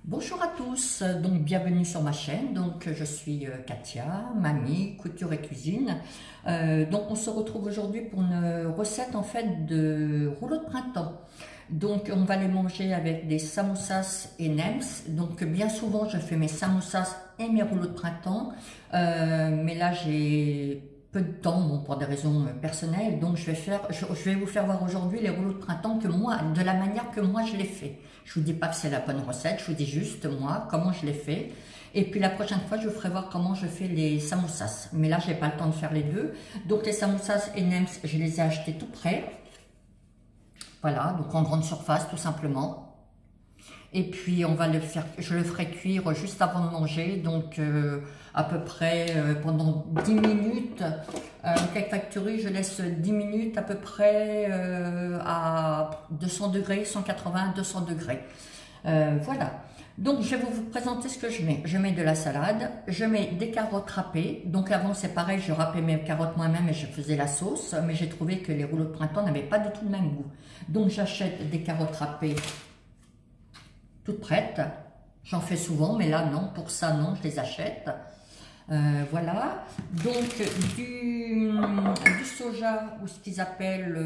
Bonjour à tous, donc bienvenue sur ma chaîne. Donc je suis Katia, mamie, couture et cuisine. Donc on se retrouve aujourd'hui pour une recette en fait de rouleaux de printemps. Donc on va les manger avec des samoussas et nems. Donc bien souvent je fais mes samoussas et mes rouleaux de printemps, mais là j'ai peu de temps, bon, pour des raisons personnelles, donc je vais vous faire voir aujourd'hui les rouleaux de printemps que moi, de la manière que moi je les fais. Je vous dis pas que c'est la bonne recette, je vous dis juste moi comment je les fais. Et puis la prochaine fois, je vous ferai voir comment je fais les samoussas. Mais là, j'ai pas le temps de faire les deux. Donc les samoussas et nems, je les ai achetés tout prêts. Voilà, donc en grande surface tout simplement. Et puis on va le faire, je le ferai cuire juste avant de manger, donc à peu près pendant 10 minutes. Cake Factory, je laisse 10 minutes à peu près à 200 degrés, 180, 200 degrés. Voilà. Donc je vais vous présenter ce que je mets. Je mets de la salade, je mets des carottes râpées. Donc avant c'est pareil, je râpais mes carottes moi-même et je faisais la sauce. Mais j'ai trouvé que les rouleaux de printemps n'avaient pas du tout le même goût. Donc j'achète des carottes râpées toutes prêtes. J'en fais souvent, mais là non, pour ça non, je les achète. Voilà, donc du soja, ou ce qu'ils appellent,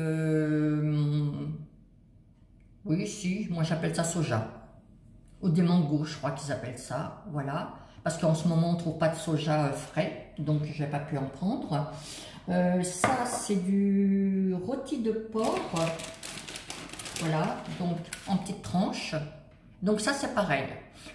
oui, si, moi j'appelle ça soja, ou des mangos, je crois qu'ils appellent ça, voilà, parce qu'en ce moment on ne trouve pas de soja frais, donc je n'ai pas pu en prendre. Ça c'est du rôti de porc, voilà, donc en petites tranches. Donc ça c'est pareil,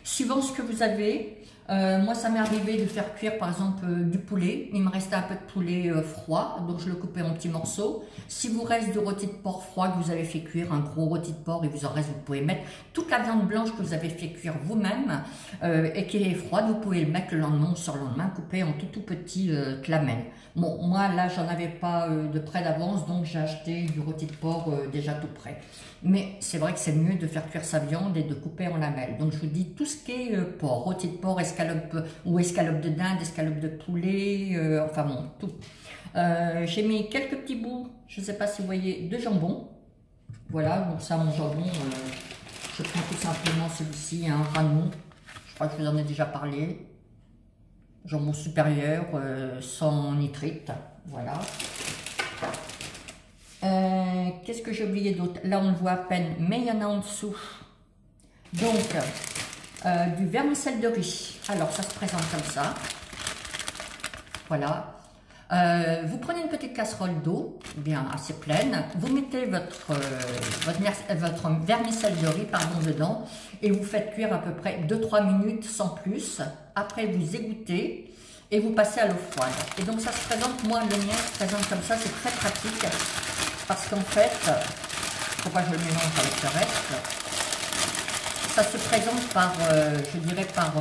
suivant ce que vous avez. Moi ça m'est arrivé de faire cuire par exemple du poulet, il me restait un peu de poulet froid, donc je le coupais en petits morceaux. Si vous reste du rôti de porc froid que vous avez fait cuire, un gros rôti de porc, et vous en reste, vous pouvez mettre toute la viande blanche que vous avez fait cuire vous-même et qui est froide, vous pouvez le mettre le lendemain ou sur le lendemain, coupé en tout petits lamelles. Bon, moi là j'en avais pas de près d'avance, donc j'ai acheté du rôti de porc déjà tout prêt. Mais c'est vrai que c'est mieux de faire cuire sa viande et de couper en lamelles. Donc je vous dis tout ce qui est porc, rôti de porc, escalope ou escalope de dinde, escalope de poulet, enfin bon, tout. J'ai mis quelques petits bouts, je ne sais pas si vous voyez, de jambon. Voilà, donc ça mon jambon, je prends tout simplement celui-ci, un Ranou. Je crois que je vous en ai déjà parlé. Jambon supérieur, sans nitrite, voilà. Qu'est-ce que j'ai oublié d'autre? Là, on le voit à peine, mais il y en a en dessous. Donc, du vermicelle de riz. Alors, ça se présente comme ça. Voilà. Vous prenez une petite casserole d'eau, bien assez pleine. Vous mettez votre vermicelle de riz dedans et vous faites cuire à peu près 2-3 minutes sans plus. Après, vous égouttez et vous passez à l'eau froide. Et donc, ça se présente, moi, le mien se présente comme ça. C'est très pratique. Parce qu'en fait, faut pas que je le mélange avec le reste, ça se présente par, je dirais par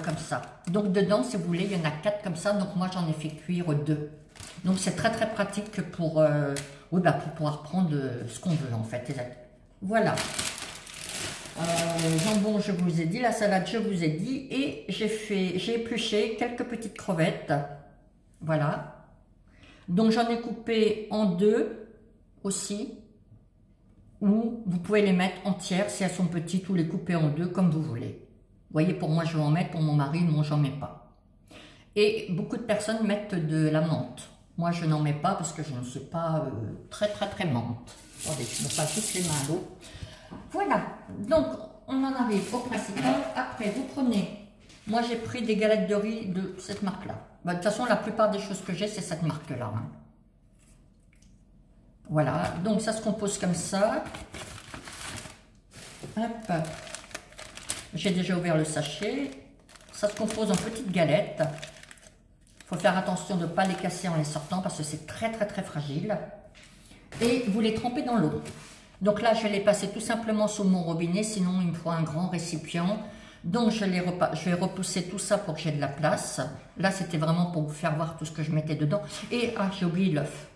comme ça. Donc dedans, si vous voulez, il y en a 4 comme ça, donc moi j'en ai fait cuire 2. Donc c'est très pratique pour, oui, pour pouvoir prendre ce qu'on veut en fait. Voilà. Jambon, je vous ai dit, la salade, je vous ai dit, et j'ai épluché quelques petites crevettes. Voilà. Donc j'en ai coupé en 2. Aussi, ou vous pouvez les mettre entières si elles sont petites ou les couper en 2 comme vous voulez. Vous voyez, pour moi je vais en mettre, pour mon mari, moi j'en mets pas. Et beaucoup de personnes mettent de la menthe. Moi je n'en mets pas parce que je ne suis pas très menthe. Attendez, je me passe juste les mains à l'eau. Voilà, donc on en arrive au principal. Après vous prenez, moi j'ai pris des galettes de riz de cette marque là. De toute façon la plupart des choses que j'ai c'est cette marque là. Voilà, donc ça se compose comme ça. Hop. J'ai déjà ouvert le sachet. Ça se compose en petites galettes. Il faut faire attention de ne pas les casser en les sortant parce que c'est très fragile. Et vous les trempez dans l'eau. Donc là, je vais les passer tout simplement sous mon robinet, sinon il me faut un grand récipient. Donc je vais repousser tout ça pour que j'ai de la place. Là, c'était vraiment pour vous faire voir tout ce que je mettais dedans. Et j'ai oublié l'œuf.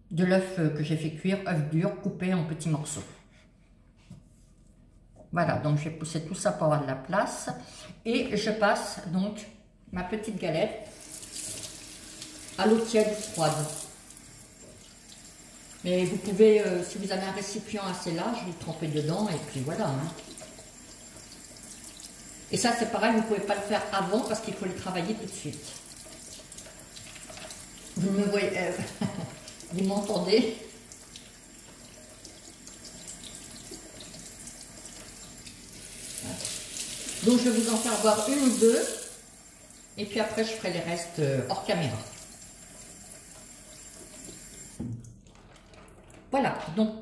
De l'œuf que j'ai fait cuire, œuf dur, coupé en petits morceaux. Voilà, donc je vais pousser tout ça pour avoir de la place. Et je passe donc ma petite galette à l'eau tiède froide. Mais vous pouvez, si vous avez un récipient assez large, vous trempez dedans et puis voilà. Et ça, c'est pareil, vous ne pouvez pas le faire avant parce qu'il faut le travailler tout de suite. Vous me voyez, vous m'entendez? Donc, je vais vous en faire voir une ou deux. Et puis après, je ferai les restes hors caméra. Voilà, donc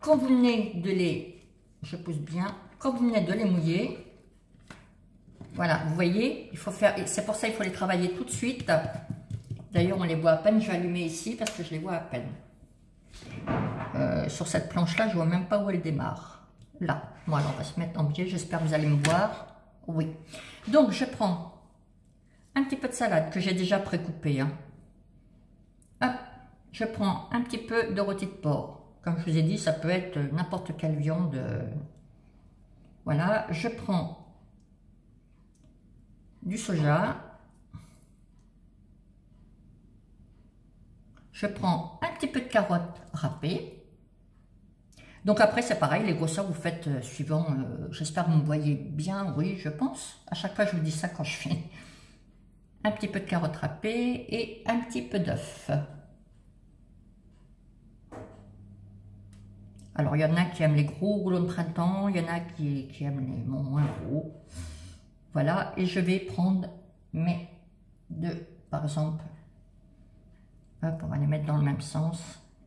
quand vous venez de les, je pousse bien, quand vous venez de les mouiller, voilà, vous voyez, il faut faire, c'est pour ça qu'il faut les travailler tout de suite. D'ailleurs, on les voit à peine, je vais allumer ici parce que je les vois à peine. Sur cette planche-là, je ne vois même pas où elle démarre. Là, bon alors on va se mettre en biais, j'espère que vous allez me voir. Oui, donc je prends un petit peu de salade que j'ai déjà précoupée. Hein. Hop. Je prends un petit peu de rôti de porc. Comme je vous ai dit, ça peut être n'importe quelle viande. Voilà, je prends du soja. Je prends un petit peu de carottes râpées. Donc après, c'est pareil, les grosseurs, vous faites suivant. J'espère que vous me voyez bien, oui, je pense. À chaque fois, je vous dis ça quand je fais. Un petit peu de carottes râpées et un petit peu d'œuf. Alors, il y en a qui aiment les gros rouleaux de printemps, il y en a qui aiment les moins gros. Voilà, et je vais prendre mes deux, par exemple. Hop, on va les mettre dans le même sens.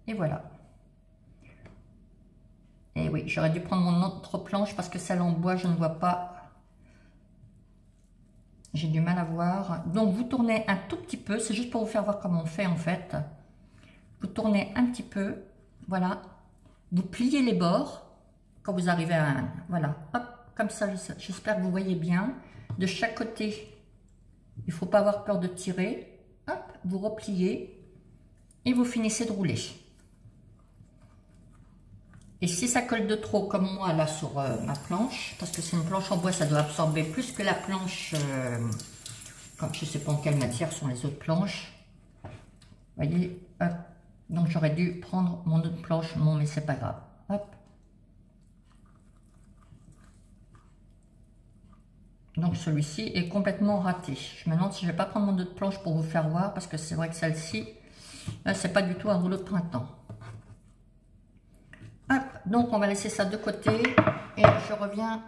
Et voilà. Et oui, j'aurais dû prendre mon autre planche parce que celle en bois, je ne vois pas. J'ai du mal à voir. Donc, vous tournez un tout petit peu. C'est juste pour vous faire voir comment on fait, en fait. Vous tournez un petit peu. Voilà. Vous pliez les bords quand vous arrivez à un. Voilà, hop, comme ça, j'espère que vous voyez bien. De chaque côté, il ne faut pas avoir peur de tirer. Hop, vous repliez et vous finissez de rouler. Et si ça colle de trop, comme moi là sur ma planche, parce que c'est une planche en bois, ça doit absorber plus que la planche, comme je ne sais pas en quelle matière sont les autres planches. Vous voyez, hop. Donc j'aurais dû prendre mon autre planche, non mais c'est pas grave. Hop. Donc celui-ci est complètement raté. Je me demande si je ne vais pas prendre mon autre planche pour vous faire voir, parce que c'est vrai que celle-ci, c'est pas du tout un rouleau de printemps. Hop. Donc on va laisser ça de côté et je reviens.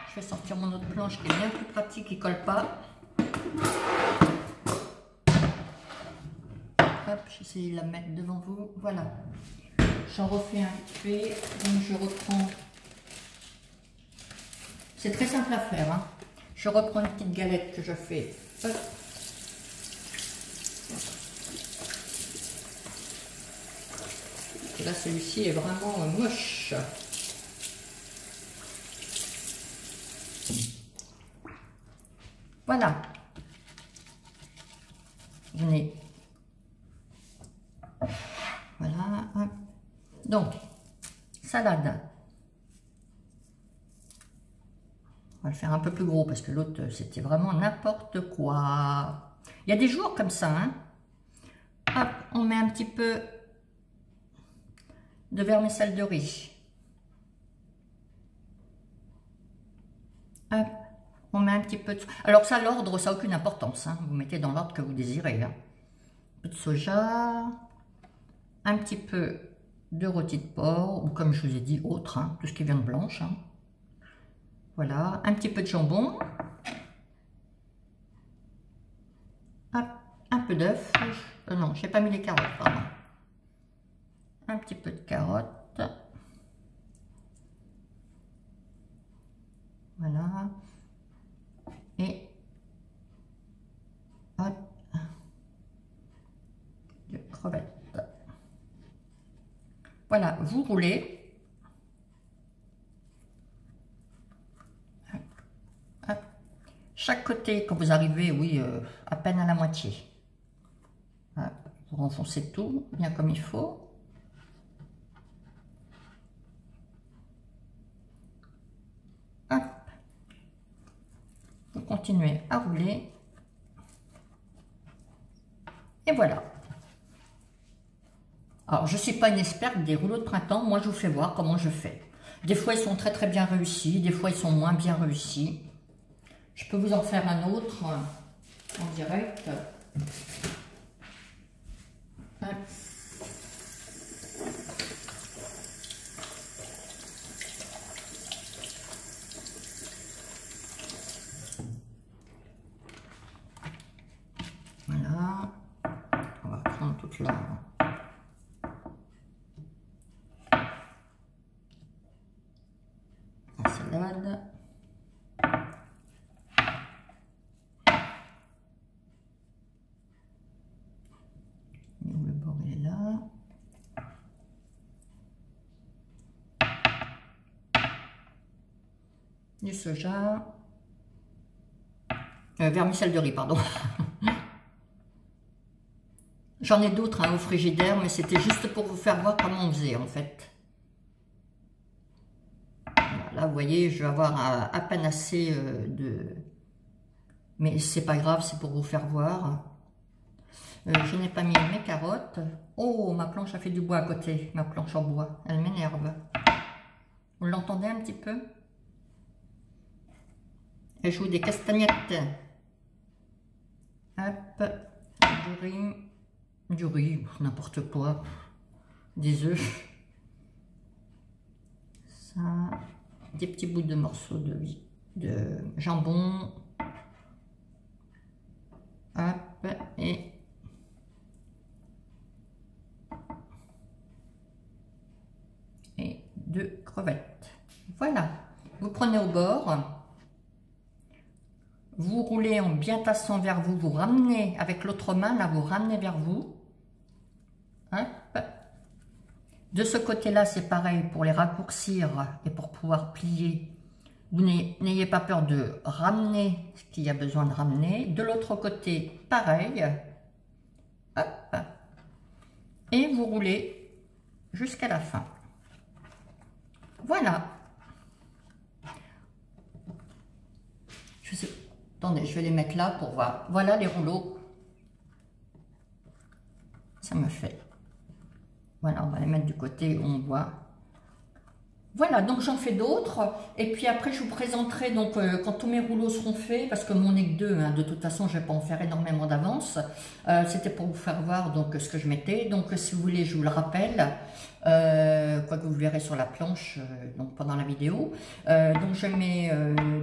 Je vais sortir mon autre planche qui est bien plus pratique, qui ne colle pas. Hop, j'essaie de la mettre devant vous. Voilà. J'en refais un petit peu. Donc je reprends. C'est très simple à faire. Hein. Je reprends une petite galette que je fais. Hop. Et là, celui-ci est vraiment moche. Voilà. Venez. Voilà. Hop. Donc, salade. On va le faire un peu plus gros parce que l'autre, c'était vraiment n'importe quoi. Il y a des jours comme ça. Hein. Hop, on met un petit peu de vermicelle de riz. Hop, on met un petit peu de... Alors ça, l'ordre, ça n'a aucune importance. Hein. Vous mettez dans l'ordre que vous désirez. Hein. Un peu de soja. Un petit peu de rôti de porc. Ou comme je vous ai dit, autre. Hein, tout ce qui vient de blanche. Hein. Voilà, un petit peu de jambon, hop, un peu d'œuf, non, je n'ai pas mis les carottes, pardon. Un petit peu de carottes, voilà, et hop, de crevettes. Voilà, vous roulez. Chaque côté, quand vous arrivez, oui, à peine à la moitié. Hop, vous renfoncez tout, bien comme il faut. Hop. Vous continuez à rouler. Et voilà. Alors, je ne suis pas une experte des rouleaux de printemps. Moi, je vous fais voir comment je fais. Des fois, ils sont très très bien réussis. Des fois, ils sont moins bien réussis. Je peux vous en faire un autre en direct. Hop. Voilà, on va prendre toute la salade. Le bord est là. Du soja. Vermicelle de riz, pardon. J'en ai d'autres au frigidaire, mais c'était juste pour vous faire voir comment on faisait en fait. Voilà, là, vous voyez, je vais avoir à peine assez de... Mais c'est pas grave, c'est pour vous faire voir. Je n'ai pas mis mes carottes. Oh, ma planche a fait du bois à côté, ma planche en bois. Elle m'énerve. Vous l'entendez un petit peu? Elle joue des castagnettes. Hop, du riz, n'importe quoi, des œufs, ça, des petits bouts de morceaux de jambon, hop, et deux crevettes. Voilà, vous prenez au bord. Vous roulez en bien tassant vers vous, vous ramenez avec l'autre main, là vous ramenez vers vous. Hop. De ce côté-là, c'est pareil pour les raccourcir et pour pouvoir plier. Vous n'ayez pas peur de ramener ce qu'il y a besoin de ramener. De l'autre côté, pareil. Hop. Et vous roulez jusqu'à la fin. Voilà. Je sais. Attendez, je vais les mettre là pour voir. Voilà les rouleaux. Ça me fait. Voilà, on va les mettre du côté où on voit. Voilà, donc j'en fais d'autres. Et puis après, je vous présenterai, donc quand tous mes rouleaux seront faits, parce que mon n'est que deux, hein, de toute façon, je ne vais pas en faire énormément d'avance. C'était pour vous faire voir donc ce que je mettais. Donc si vous voulez, je vous le rappelle. Quoi que vous le verrez sur la planche donc pendant la vidéo. Donc je mets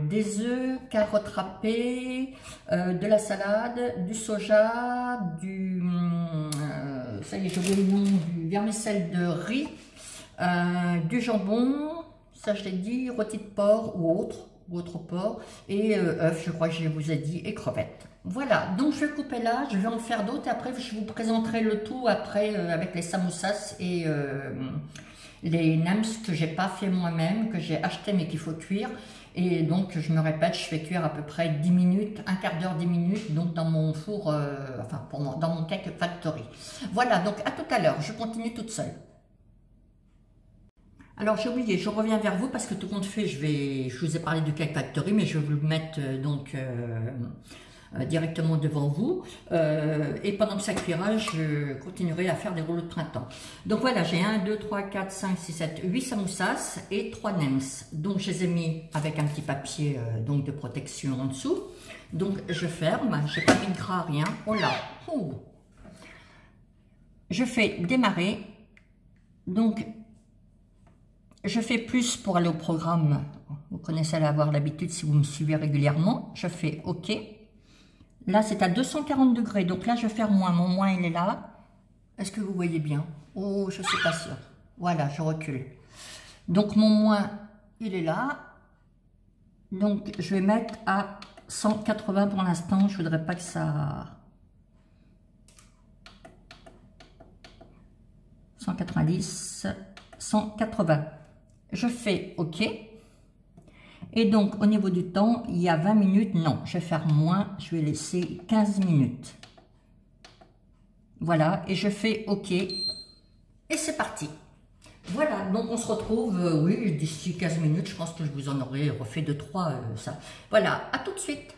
des œufs, carottes râpées, de la salade, du soja, ça y est, j'ai oublié le nom, du vermicelle de riz, du jambon, ça je l'ai dit, rôti de porc ou autre porc, et œufs, je crois que je vous ai dit, et crevettes. Voilà, donc je vais couper là, je vais en faire d'autres, et après je vous présenterai le tout après avec les samoussas et les nems que j'ai pas fait moi-même, que j'ai acheté mais qu'il faut cuire. Et donc je me répète, je fais cuire à peu près 10 minutes, un quart d'heure, 10 minutes, donc dans mon four, enfin dans mon cake factory. Voilà, donc à tout à l'heure, je continue toute seule. Alors j'ai oublié, je reviens vers vous parce que tout compte fait, je vous ai parlé du Cake Factory, mais je vais vous le mettre donc directement devant vous. Et pendant que ça cuira, je continuerai à faire des rouleaux de printemps. Donc voilà, j'ai 1, 2, 3, 4, 5, 6, 7, 8 samoussas et 3 nems. Donc je les ai mis avec un petit papier donc de protection en dessous. Donc je ferme, je n'ai pas mis de gras, rien. Oh là, oh. Je fais démarrer. Donc je fais plus pour aller au programme. Vous connaissez avoir l'habitude si vous me suivez régulièrement. Je fais OK. Là, c'est à 240 degrés. Donc là, je vais faire moins. Mon moins, il est là. Est-ce que vous voyez bien? Oh, je ne suis pas sûre. Voilà, je recule. Donc, mon moins, il est là. Donc, je vais mettre à 180 pour l'instant. Je ne voudrais pas que ça... 190, 180. Je fais OK. Et donc, au niveau du temps, il y a 20 minutes. Non, je vais faire moins. Je vais laisser 15 minutes. Voilà, et je fais OK. Et c'est parti. Voilà, donc on se retrouve, oui, d'ici 15 minutes. Je pense que je vous en aurai refait 2-3, ça. Voilà, à tout de suite.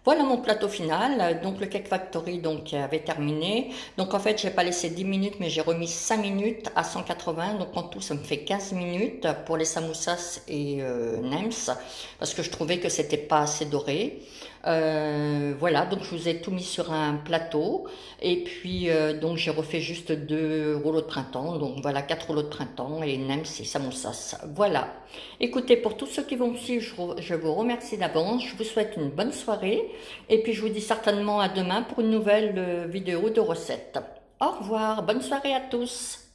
Voilà mon plateau final. Donc le Cake Factory donc avait terminé. Donc en fait, j'ai pas laissé 10 minutes, mais j'ai remis 5 minutes à 180. Donc en tout, ça me fait 15 minutes pour les samoussas et nems, parce que je trouvais que c'était pas assez doré. Voilà, donc je vous ai tout mis sur un plateau. Et puis donc j'ai refait juste 2 rouleaux de printemps. Donc voilà, 4 rouleaux de printemps et nems et samoussas. Voilà. Écoutez, pour tous ceux qui vont me suivre, je vous remercie d'avance. Je vous souhaite une bonne soirée. Et puis je vous dis certainement à demain pour une nouvelle vidéo de recette. Au revoir, bonne soirée à tous.